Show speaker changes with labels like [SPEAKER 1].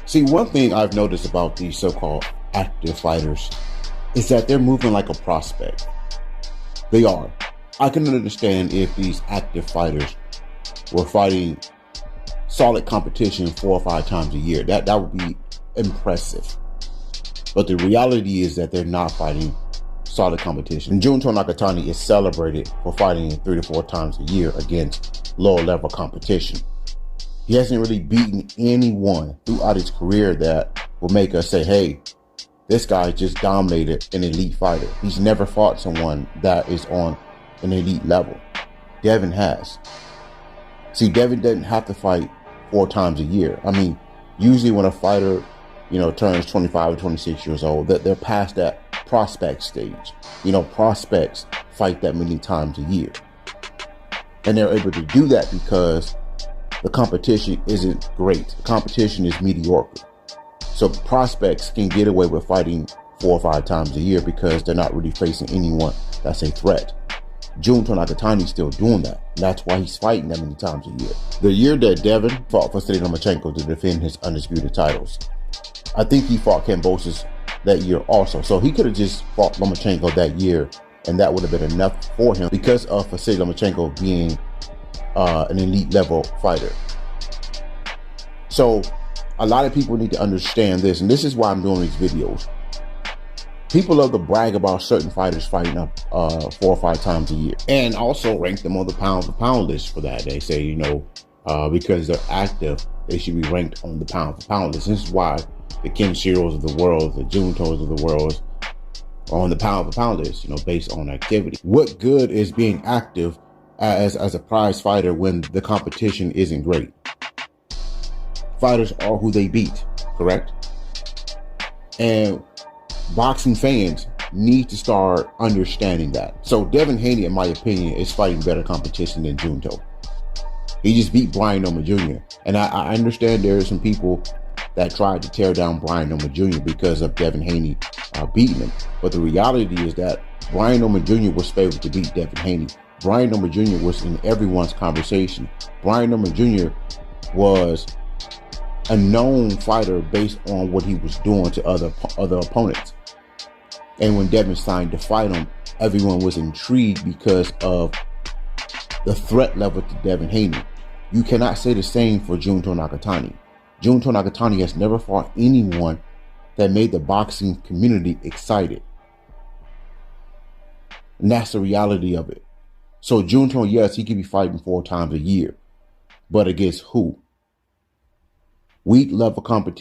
[SPEAKER 1] See, one thing I've noticed about these so-called active fighters is that they're moving like a prospect. They are. I can understand if these active fighters were fighting solid competition 4 or 5 times a year. That would be impressive. But the reality is that they're not fighting solid competition. And Junto Nakatani is celebrated for fighting 3 to 4 times a year against lower level competition. He hasn't really beaten anyone throughout his career that will make us say, hey, this guy just dominated an elite fighter. He's never fought someone that is on an elite level. Devin has. See, Devin doesn't have to fight 4 times a year. I mean, usually when a fighter, turns 25 or 26 years old, that they're past that prospect stage. Prospects fight that many times a year. And they're able to do that because the competition isn't great. The competition is mediocre. So prospects can get away with fighting 4 or 5 times a year because they're not really facing anyone that's a threat. Junto Nakatani's still doing that. And that's why he's fighting that many times a year. The year that Devin fought Vasily Lomachenko to defend his undisputed titles, I think he fought Kambosos that year also. So he could have just fought Lomachenko that year, and that would have been enough for him because of Vasily Lomachenko being an elite level fighter. So a lot of people need to understand this, and this is why I'm doing these videos. People love to brag about certain fighters fighting up 4 or 5 times a year, and also rank them on the pound for pound list for that. They say, because they're active, they should be ranked on the pound for pound list. This is why the Kenshiros of the world, the Juntos of the world are on the pound for pound list, based on activity. What good is being active as a prize fighter when the competition isn't great? Fighters are who they beat, correct? And boxing fans need to start understanding that. So Devin Haney, in my opinion, is fighting better competition than Junto. He just beat Brian Noma Jr. And I understand there are some people that tried to tear down Brian Noma Jr. because of Devin Haney beating him. But the reality is that Brian Noma Jr. was favored to beat Devin Haney. Brian Noma Jr. was in everyone's conversation. Brian Noma Jr. was a known fighter based on what he was doing to other opponents. And when Devin signed to fight him, everyone was intrigued because of the threat level to Devin Haney. You cannot say the same for Junto Nakatani. Junto Nakatani has never fought anyone that made the boxing community excited. And that's the reality of it. So Junto, yes, he could be fighting 4 times a year. But against who? Weak level competition.